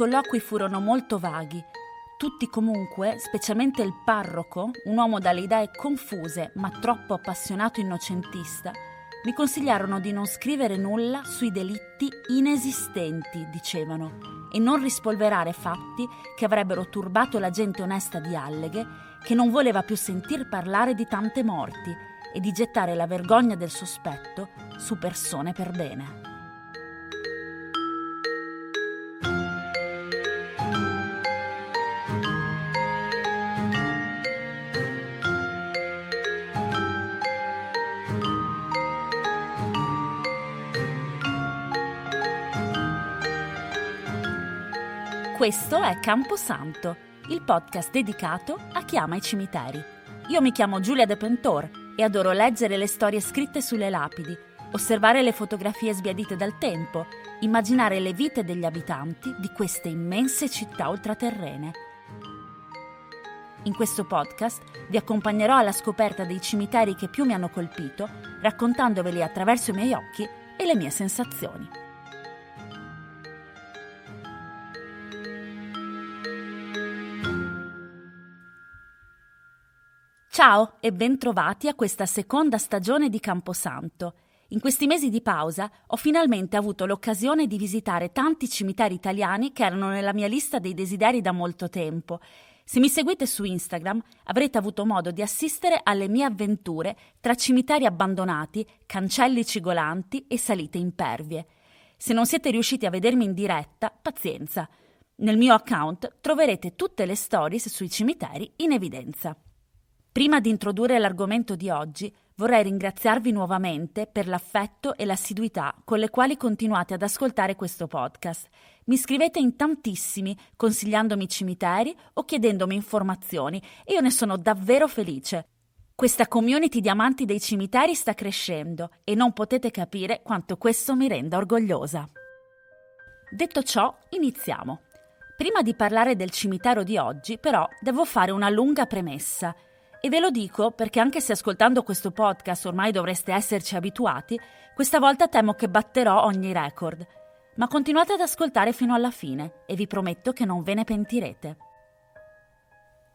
colloqui furono molto vaghi. Tutti comunque, specialmente il parroco, un uomo dalle idee confuse ma troppo appassionato innocentista, mi consigliarono di non scrivere nulla sui delitti inesistenti, dicevano, e non rispolverare fatti che avrebbero turbato la gente onesta di Alleghe, che non voleva più sentir parlare di tante morti e di gettare la vergogna del sospetto su persone per bene. Questo è Camposanto, il podcast dedicato a chi ama i cimiteri. Io mi chiamo Giulia De Pentor e adoro leggere le storie scritte sulle lapidi, osservare le fotografie sbiadite dal tempo, immaginare le vite degli abitanti di queste immense città ultraterrene. In questo podcast vi accompagnerò alla scoperta dei cimiteri che più mi hanno colpito, raccontandoveli attraverso i miei occhi e le mie sensazioni. Ciao e bentrovati a questa seconda stagione di Camposanto. In questi mesi di pausa ho finalmente avuto l'occasione di visitare tanti cimiteri italiani che erano nella mia lista dei desideri da molto tempo. Se mi seguite su Instagram avrete avuto modo di assistere alle mie avventure tra cimiteri abbandonati, cancelli cigolanti e salite impervie. Se non siete riusciti a vedermi in diretta, pazienza. Nel mio account troverete tutte le stories sui cimiteri in evidenza. Prima di introdurre l'argomento di oggi, vorrei ringraziarvi nuovamente per l'affetto e l'assiduità con le quali continuate ad ascoltare questo podcast. Mi scrivete in tantissimi, consigliandomi cimiteri o chiedendomi informazioni, e io ne sono davvero felice. Questa community di amanti dei cimiteri sta crescendo e non potete capire quanto questo mi renda orgogliosa. Detto ciò, iniziamo. Prima di parlare del cimitero di oggi, però, devo fare una lunga premessa. E ve lo dico perché anche se ascoltando questo podcast ormai dovreste esserci abituati, questa volta temo che batterò ogni record. Ma continuate ad ascoltare fino alla fine e vi prometto che non ve ne pentirete.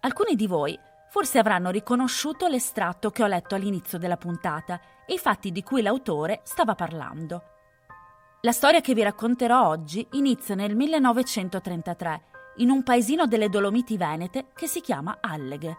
Alcuni di voi forse avranno riconosciuto l'estratto che ho letto all'inizio della puntata e i fatti di cui l'autore stava parlando. La storia che vi racconterò oggi inizia nel 1933 in un paesino delle Dolomiti Venete che si chiama Alleghe.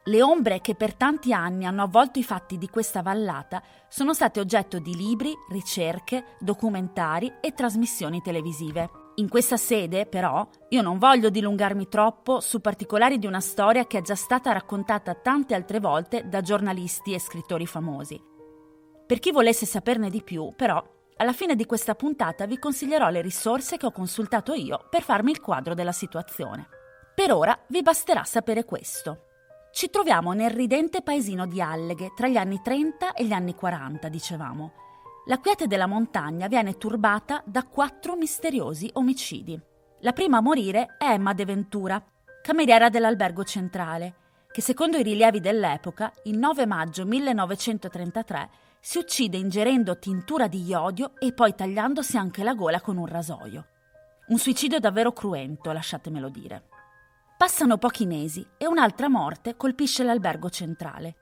Le ombre che per tanti anni hanno avvolto i fatti di questa vallata sono state oggetto di libri, ricerche, documentari e trasmissioni televisive. In questa sede, però, io non voglio dilungarmi troppo su particolari di una storia che è già stata raccontata tante altre volte da giornalisti e scrittori famosi. Per chi volesse saperne di più, però, alla fine di questa puntata vi consiglierò le risorse che ho consultato io per farmi il quadro della situazione. Per ora vi basterà sapere questo. Ci troviamo nel ridente paesino di Alleghe tra gli anni 30 e gli anni 40, dicevamo. La quiete della montagna viene turbata da 4 misteriosi omicidi. La prima a morire è Emma De Ventura, cameriera dell'albergo centrale, che secondo i rilievi dell'epoca, il 9 maggio 1933, si uccide ingerendo tintura di iodio e poi tagliandosi anche la gola con un rasoio. Un suicidio davvero cruento, lasciatemelo dire. Passano pochi mesi e un'altra morte colpisce l'albergo centrale.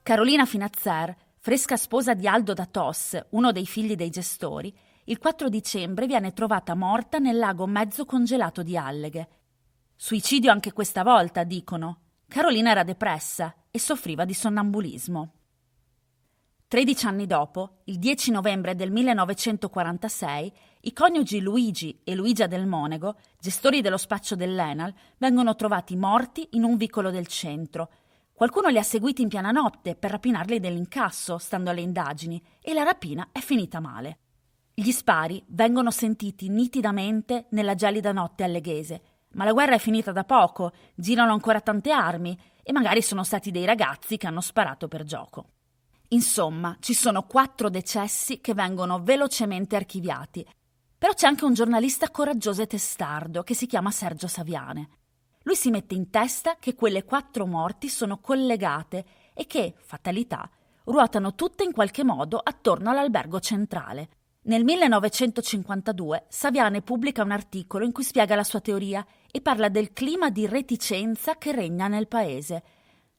Carolina Finazzer, fresca sposa di Aldo da Tos, uno dei figli dei gestori, il 4 dicembre viene trovata morta nel lago mezzo congelato di Alleghe. Suicidio anche questa volta, dicono. Carolina era depressa e soffriva di sonnambulismo. 13 anni dopo, il 10 novembre del 1946, i coniugi Luigi e Luigia Del Monego, gestori dello spaccio dell'Enal, vengono trovati morti in un vicolo del centro. Qualcuno li ha seguiti in piena notte per rapinarli dell'incasso, stando alle indagini, e la rapina è finita male. Gli spari vengono sentiti nitidamente nella gelida notte alleghese, ma la guerra è finita da poco, girano ancora tante armi e magari sono stati dei ragazzi che hanno sparato per gioco. Insomma, ci sono 4 decessi che vengono velocemente archiviati. Però c'è anche un giornalista coraggioso e testardo che si chiama Sergio Saviane. Lui si mette in testa che quelle 4 morti sono collegate e che, fatalità, ruotano tutte in qualche modo attorno all'albergo centrale. Nel 1952 Saviane pubblica un articolo in cui spiega la sua teoria e parla del clima di reticenza che regna nel paese.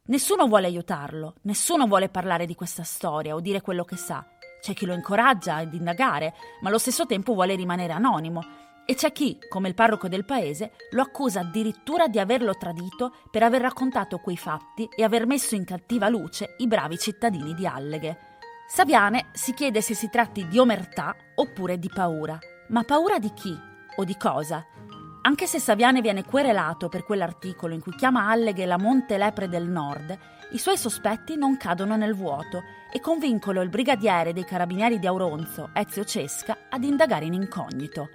Nessuno vuole aiutarlo, nessuno vuole parlare di questa storia o dire quello che sa. C'è chi lo incoraggia ad indagare, ma allo stesso tempo vuole rimanere anonimo. E c'è chi, come il parroco del paese, lo accusa addirittura di averlo tradito per aver raccontato quei fatti e aver messo in cattiva luce i bravi cittadini di Alleghe. Saviane si chiede se si tratti di omertà oppure di paura. Ma paura di chi o di cosa? Anche se Saviane viene querelato per quell'articolo in cui chiama Alleghe la Monte Lepre del Nord, i suoi sospetti non cadono nel vuoto e convincono il brigadiere dei carabinieri di Auronzo, Ezio Cesca, ad indagare in incognito.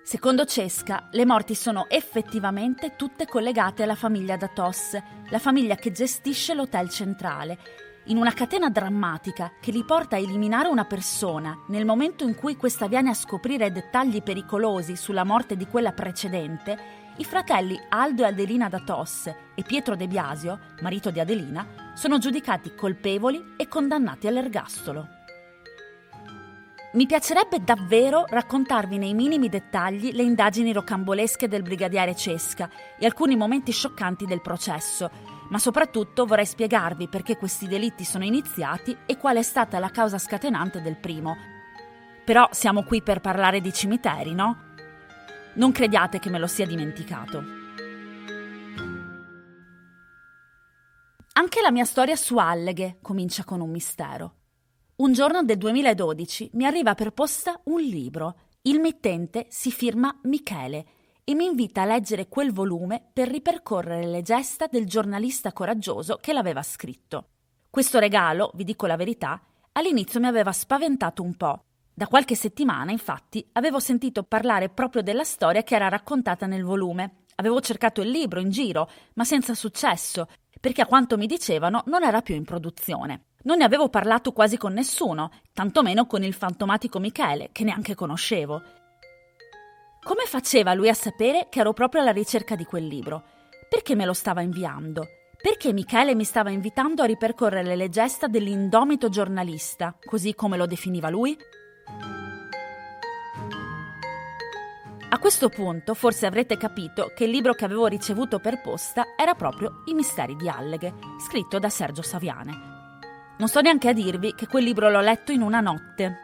Secondo Cesca, le morti sono effettivamente tutte collegate alla famiglia Datos, la famiglia che gestisce l'hotel centrale, in una catena drammatica che li porta a eliminare una persona nel momento in cui questa viene a scoprire dettagli pericolosi sulla morte di quella precedente. I fratelli Aldo e Adelina Datos e Pietro De Biasio, marito di Adelina, sono giudicati colpevoli e condannati all'ergastolo. Mi piacerebbe davvero raccontarvi nei minimi dettagli le indagini rocambolesche del brigadiere Cesca e alcuni momenti scioccanti del processo, ma soprattutto vorrei spiegarvi perché questi delitti sono iniziati e qual è stata la causa scatenante del primo. Però siamo qui per parlare di cimiteri, no? Non crediate che me lo sia dimenticato. Anche la mia storia su Alleghe comincia con un mistero. Un giorno del 2012 mi arriva per posta un libro. Il mittente si firma Michele e mi invita a leggere quel volume per ripercorrere le gesta del giornalista coraggioso che l'aveva scritto. Questo regalo, vi dico la verità, all'inizio mi aveva spaventato un po'. Da qualche settimana, infatti, avevo sentito parlare proprio della storia che era raccontata nel volume. Avevo cercato il libro in giro, ma senza successo, perché a quanto mi dicevano non era più in produzione. Non ne avevo parlato quasi con nessuno, tantomeno con il fantomatico Michele, che neanche conoscevo. Come faceva lui a sapere che ero proprio alla ricerca di quel libro? Perché me lo stava inviando? Perché Michele mi stava invitando a ripercorrere le gesta dell'indomito giornalista, così come lo definiva lui? A questo punto forse avrete capito che il libro che avevo ricevuto per posta era proprio I misteri di Alleghe, scritto da Sergio Saviane. Non sto neanche a dirvi che quel libro l'ho letto in una notte.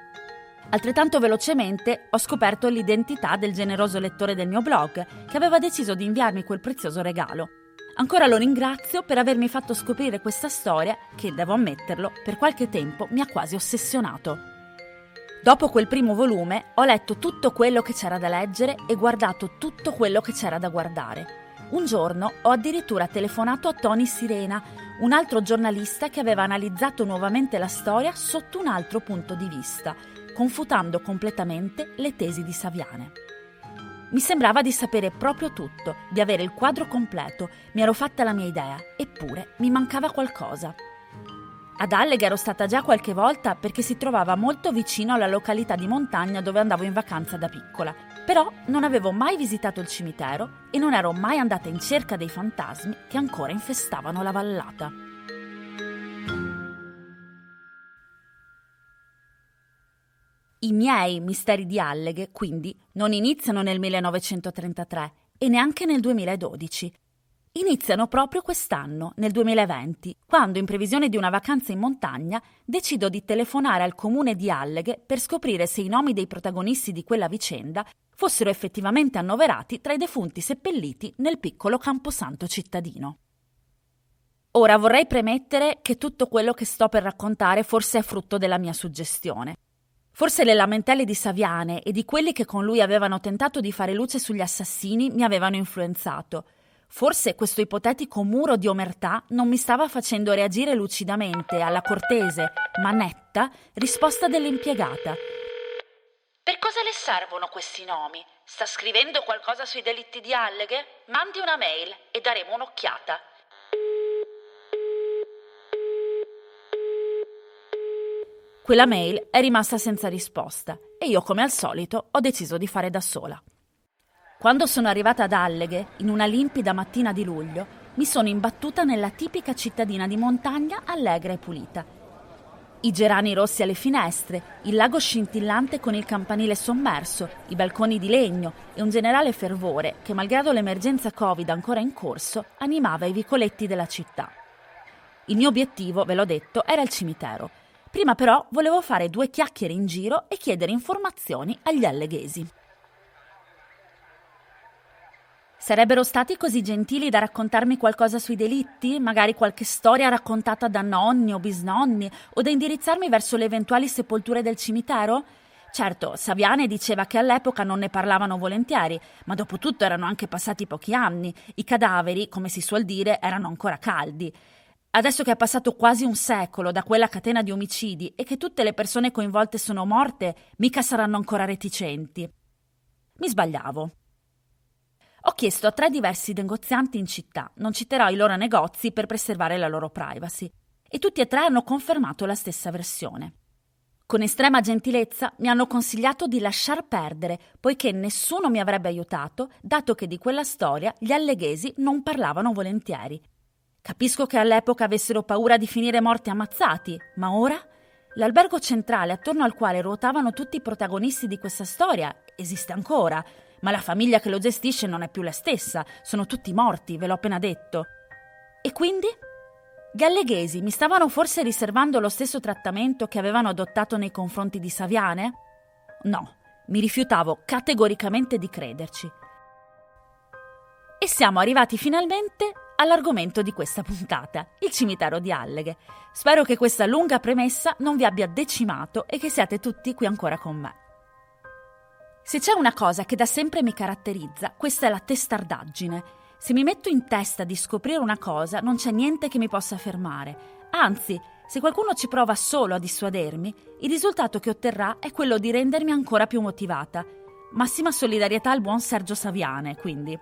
Altrettanto velocemente ho scoperto l'identità del generoso lettore del mio blog, che aveva deciso di inviarmi quel prezioso regalo. Ancora lo ringrazio per avermi fatto scoprire questa storia che, devo ammetterlo, per qualche tempo mi ha quasi ossessionato. Dopo quel primo volume ho letto tutto quello che c'era da leggere e guardato tutto quello che c'era da guardare. Un giorno ho addirittura telefonato a Tony Sirena, un altro giornalista che aveva analizzato nuovamente la storia sotto un altro punto di vista, confutando completamente le tesi di Saviane. Mi sembrava di sapere proprio tutto, di avere il quadro completo, mi ero fatta la mia idea, eppure mi mancava qualcosa. Ad Alleghe ero stata già qualche volta perché si trovava molto vicino alla località di montagna dove andavo in vacanza da piccola, però non avevo mai visitato il cimitero e non ero mai andata in cerca dei fantasmi che ancora infestavano la vallata. I miei misteri di Alleghe, quindi, non iniziano nel 1933 e neanche nel 2012. Iniziano proprio quest'anno, nel 2020, quando, in previsione di una vacanza in montagna, decido di telefonare al comune di Alleghe per scoprire se i nomi dei protagonisti di quella vicenda fossero effettivamente annoverati tra i defunti seppelliti nel piccolo camposanto cittadino. Ora vorrei premettere che tutto quello che sto per raccontare forse è frutto della mia suggestione. Forse le lamentele di Saviane e di quelli che con lui avevano tentato di fare luce sugli assassini mi avevano influenzato. Forse questo ipotetico muro di omertà non mi stava facendo reagire lucidamente alla cortese, ma netta, risposta dell'impiegata. Per cosa le servono questi nomi? Sta scrivendo qualcosa sui delitti di Alleghe? Mandi una mail e daremo un'occhiata. Quella mail è rimasta senza risposta e io, come al solito, ho deciso di fare da sola. Quando sono arrivata ad Alleghe, in una limpida mattina di luglio, mi sono imbattuta nella tipica cittadina di montagna allegra e pulita. I gerani rossi alle finestre, il lago scintillante con il campanile sommerso, i balconi di legno e un generale fervore che, malgrado l'emergenza Covid ancora in corso, animava i vicoletti della città. Il mio obiettivo, ve l'ho detto, era il cimitero. Prima però volevo fare 2 chiacchiere in giro e chiedere informazioni agli alleghesi. Sarebbero stati così gentili da raccontarmi qualcosa sui delitti? Magari qualche storia raccontata da nonni o bisnonni? O da indirizzarmi verso le eventuali sepolture del cimitero? Certo, Saviane diceva che all'epoca non ne parlavano volentieri, ma dopo tutto erano anche passati pochi anni. I cadaveri, come si suol dire, erano ancora caldi. Adesso che è passato quasi un secolo da quella catena di omicidi e che tutte le persone coinvolte sono morte, mica saranno ancora reticenti. Mi sbagliavo. Ho chiesto a 3 diversi negozianti in città, non citerò i loro negozi per preservare la loro privacy, e tutti e 3 hanno confermato la stessa versione. Con estrema gentilezza mi hanno consigliato di lasciar perdere, poiché nessuno mi avrebbe aiutato, dato che di quella storia gli alleghesi non parlavano volentieri. Capisco che all'epoca avessero paura di finire morti ammazzati, ma ora? L'albergo centrale attorno al quale ruotavano tutti i protagonisti di questa storia esiste ancora, ma la famiglia che lo gestisce non è più la stessa, sono tutti morti, ve l'ho appena detto. E quindi? Gli alleghesi mi stavano forse riservando lo stesso trattamento che avevano adottato nei confronti di Saviane? No, mi rifiutavo categoricamente di crederci. E siamo arrivati finalmente all'argomento di questa puntata, il cimitero di Alleghe. Spero che questa lunga premessa non vi abbia decimato e che siate tutti qui ancora con me. Se c'è una cosa che da sempre mi caratterizza, questa è la testardaggine. Se mi metto in testa di scoprire una cosa, non c'è niente che mi possa fermare. Anzi, se qualcuno ci prova solo a dissuadermi, il risultato che otterrà è quello di rendermi ancora più motivata. Massima solidarietà al buon Sergio Saviane, quindi.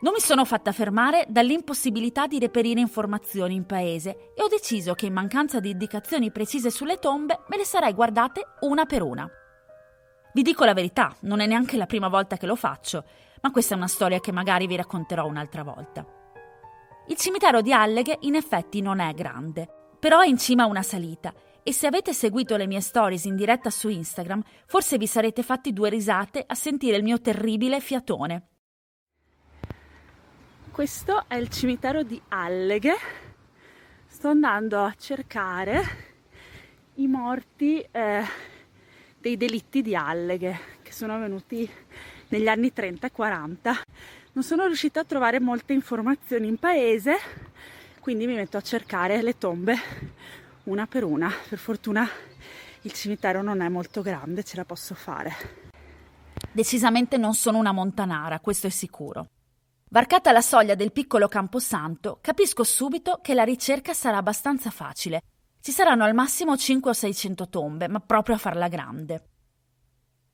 Non mi sono fatta fermare dall'impossibilità di reperire informazioni in paese e ho deciso che in mancanza di indicazioni precise sulle tombe me le sarei guardate una per una. Vi dico la verità, non è neanche la prima volta che lo faccio, ma questa è una storia che magari vi racconterò un'altra volta. Il cimitero di Alleghe in effetti non è grande, però è in cima a una salita e se avete seguito le mie stories in diretta su Instagram, forse vi sarete fatti 2 risate a sentire il mio terribile fiatone. Questo è il cimitero di Alleghe. Sto andando a cercare i morti dei delitti di Alleghe che sono avvenuti negli anni 30 e 40. Non sono riuscita a trovare molte informazioni in paese, quindi mi metto a cercare le tombe una per una. Per fortuna il cimitero non è molto grande, ce la posso fare. Decisamente non sono una montanara, questo è sicuro. Varcata la soglia del piccolo camposanto, capisco subito che la ricerca sarà abbastanza facile. Ci saranno al massimo 500 o 600 tombe, ma proprio a farla grande.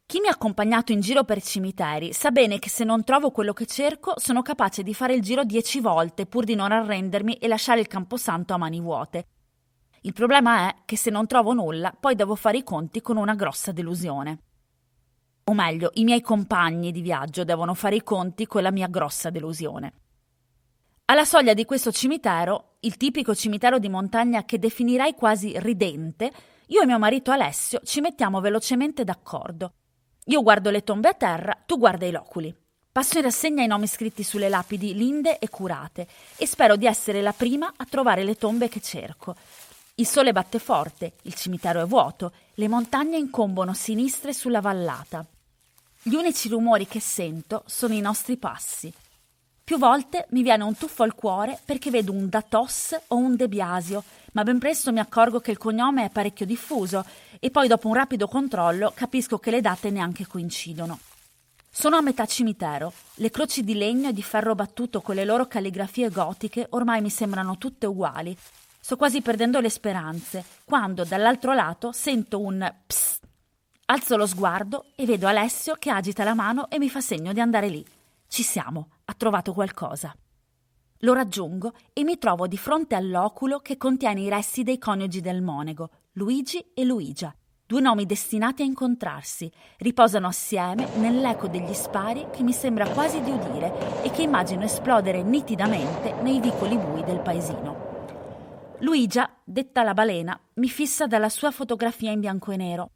Chi mi ha accompagnato in giro per i cimiteri sa bene che se non trovo quello che cerco sono capace di fare il giro 10 volte pur di non arrendermi e lasciare il camposanto a mani vuote. Il problema è che se non trovo nulla poi devo fare i conti con una grossa delusione. O meglio, i miei compagni di viaggio devono fare i conti con la mia grossa delusione. Alla soglia di questo cimitero, il tipico cimitero di montagna che definirei quasi ridente, io e mio marito Alessio ci mettiamo velocemente d'accordo. Io guardo le tombe a terra, tu guarda i loculi. Passo in rassegna i nomi scritti sulle lapidi linde e curate e spero di essere la prima a trovare le tombe che cerco. Il sole batte forte, il cimitero è vuoto, le montagne incombono sinistre sulla vallata. Gli unici rumori che sento sono i nostri passi. Più volte mi viene un tuffo al cuore perché vedo un Datos o un De Biasio, ma ben presto mi accorgo che il cognome è parecchio diffuso e poi dopo un rapido controllo capisco che le date neanche coincidono. Sono a metà cimitero, le croci di legno e di ferro battuto con le loro calligrafie gotiche ormai mi sembrano tutte uguali. Sto quasi perdendo le speranze, quando dall'altro lato sento un psst. Alzo lo sguardo e vedo Alessio che agita la mano e mi fa segno di andare lì. Ci siamo, ha trovato qualcosa. Lo raggiungo e mi trovo di fronte all'oculo che contiene i resti dei coniugi del monego, Luigi e Luigia, 2 nomi destinati a incontrarsi, riposano assieme nell'eco degli spari che mi sembra quasi di udire e che immagino esplodere nitidamente nei vicoli bui del paesino. Luigia, detta la balena, mi fissa dalla sua fotografia in bianco e nero.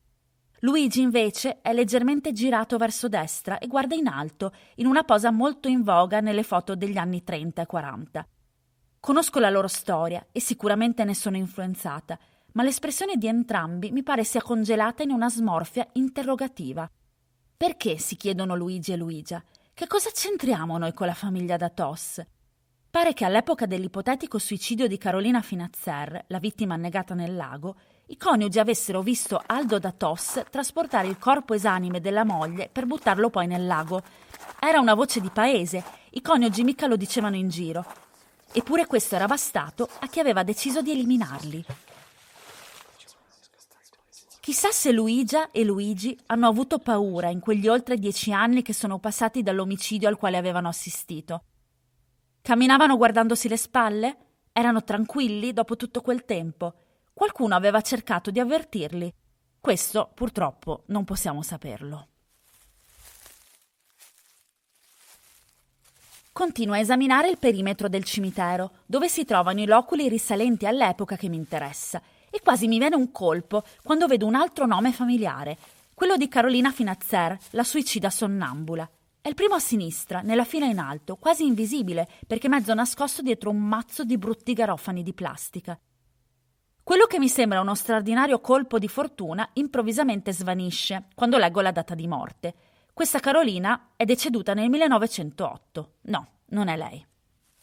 Luigi, invece, è leggermente girato verso destra e guarda in alto, in una posa molto in voga nelle foto degli anni 30 e 40. Conosco la loro storia e sicuramente ne sono influenzata, ma l'espressione di entrambi mi pare sia congelata in una smorfia interrogativa. Perché, si chiedono Luigi e Luigia, che cosa c'entriamo noi con la famiglia da Tos? Pare che all'epoca dell'ipotetico suicidio di Carolina Finazzer, la vittima annegata nel lago, i coniugi avessero visto Aldo da Tos trasportare il corpo esanime della moglie per buttarlo poi nel lago. Era una voce di paese, i coniugi mica lo dicevano in giro. Eppure questo era bastato a chi aveva deciso di eliminarli. Chissà se Luigia e Luigi hanno avuto paura in quegli oltre 10 anni che sono passati dall'omicidio al quale avevano assistito. Camminavano guardandosi le spalle? Erano tranquilli dopo tutto quel tempo? Qualcuno aveva cercato di avvertirli? Questo, purtroppo, non possiamo saperlo. Continuo a esaminare il perimetro del cimitero, dove si trovano i loculi risalenti all'epoca che mi interessa, e quasi mi viene un colpo quando vedo un altro nome familiare, quello di Carolina Finazzer, la suicida sonnambula. È il primo a sinistra, nella fila in alto, quasi invisibile, perché mezzo nascosto dietro un mazzo di brutti garofani di plastica. Quello che mi sembra uno straordinario colpo di fortuna improvvisamente svanisce quando leggo la data di morte. Questa Carolina è deceduta nel 1908. No, non è lei.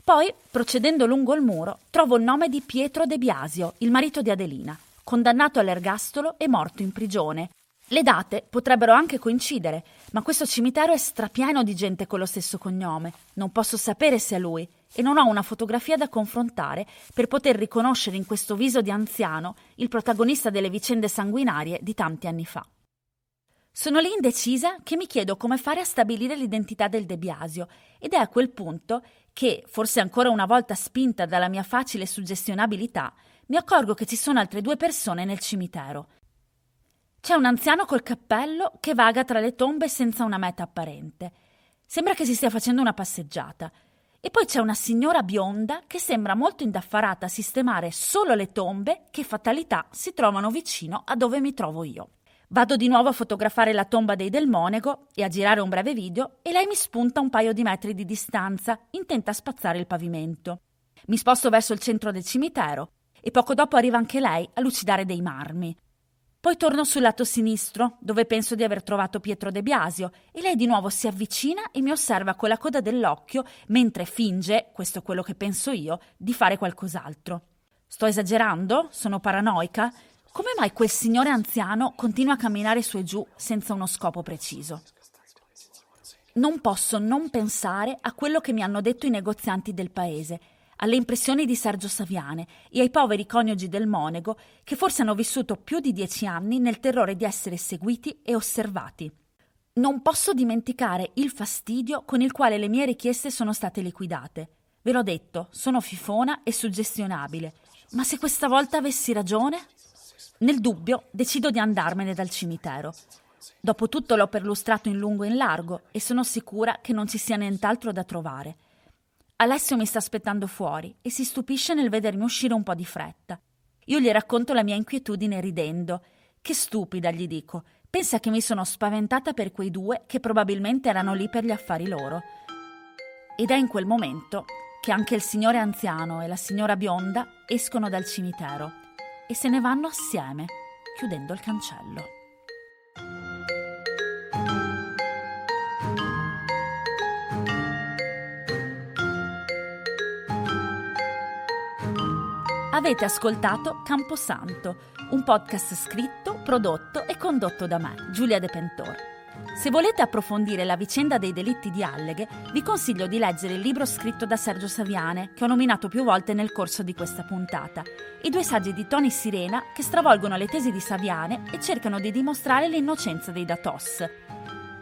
Poi, procedendo lungo il muro, trovo il nome di Pietro De Biasio, il marito di Adelina, condannato all'ergastolo e morto in prigione. Le date potrebbero anche coincidere, ma questo cimitero è strapieno di gente con lo stesso cognome. Non posso sapere se è lui e non ho una fotografia da confrontare per poter riconoscere in questo viso di anziano il protagonista delle vicende sanguinarie di tanti anni fa. Sono lì indecisa che mi chiedo come fare a stabilire l'identità del De Biasio ed è a quel punto che, forse ancora una volta spinta dalla mia facile suggestionabilità, mi accorgo che ci sono altre 2 persone nel cimitero. C'è un anziano col cappello che vaga tra le tombe senza una meta apparente. Sembra che si stia facendo una passeggiata. E poi c'è una signora bionda che sembra molto indaffarata a sistemare solo le tombe che, fatalità, si trovano vicino a dove mi trovo io. Vado di nuovo a fotografare la tomba dei Del Monego e a girare un breve video e lei mi spunta un paio di metri di distanza, intenta a spazzare il pavimento. Mi sposto verso il centro del cimitero e poco dopo arriva anche lei a lucidare dei marmi. Poi torno sul lato sinistro, dove penso di aver trovato Pietro De Biasio, e lei di nuovo si avvicina e mi osserva con la coda dell'occhio mentre finge, questo è quello che penso io, di fare qualcos'altro. Sto esagerando? Sono paranoica? Come mai quel signore anziano continua a camminare su e giù senza uno scopo preciso? Non posso non pensare a quello che mi hanno detto i negozianti del paese, alle impressioni di Sergio Saviane e ai poveri coniugi Del Monego che forse hanno vissuto più di 10 anni nel terrore di essere seguiti e osservati. Non posso dimenticare il fastidio con il quale le mie richieste sono state liquidate. Ve l'ho detto, sono fifona e suggestionabile, ma se questa volta avessi ragione? Nel dubbio decido di andarmene dal cimitero. Dopotutto l'ho perlustrato in lungo e in largo e sono sicura che non ci sia nient'altro da trovare. Alessio mi sta aspettando fuori e si stupisce nel vedermi uscire un po' di fretta. Io gli racconto la mia inquietudine ridendo. Che stupida, gli dico. Pensa che mi sono spaventata per quei 2 che probabilmente erano lì per gli affari loro. Ed è in quel momento che anche il signore anziano e la signora bionda escono dal cimitero e se ne vanno assieme, chiudendo il cancello. Avete ascoltato Camposanto, un podcast scritto, prodotto e condotto da me, Giulia De Pentor. Se volete approfondire la vicenda dei delitti di Alleghe, vi consiglio di leggere il libro scritto da Sergio Saviane, che ho nominato più volte nel corso di questa puntata, e 2 saggi di Tony Sirena che stravolgono le tesi di Saviane e cercano di dimostrare l'innocenza dei Datos.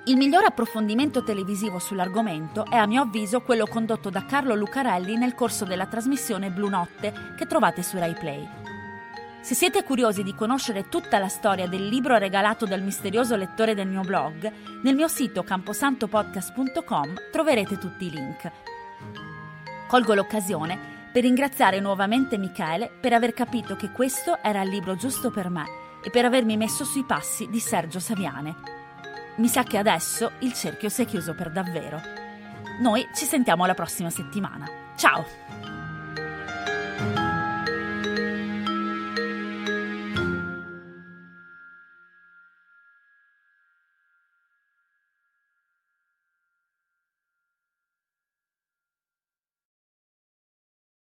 Il miglior approfondimento televisivo sull'argomento è a mio avviso quello condotto da Carlo Lucarelli nel corso della trasmissione Blu Notte che trovate su Rai Play. Se siete curiosi di conoscere tutta la storia del libro regalato dal misterioso lettore del mio blog, nel mio sito camposantopodcast.com troverete tutti i link. Colgo l'occasione per ringraziare nuovamente Michele per aver capito che questo era il libro giusto per me e per avermi messo sui passi di Sergio Saviane. Mi sa che adesso il cerchio si è chiuso per davvero. Noi ci sentiamo la prossima settimana. Ciao!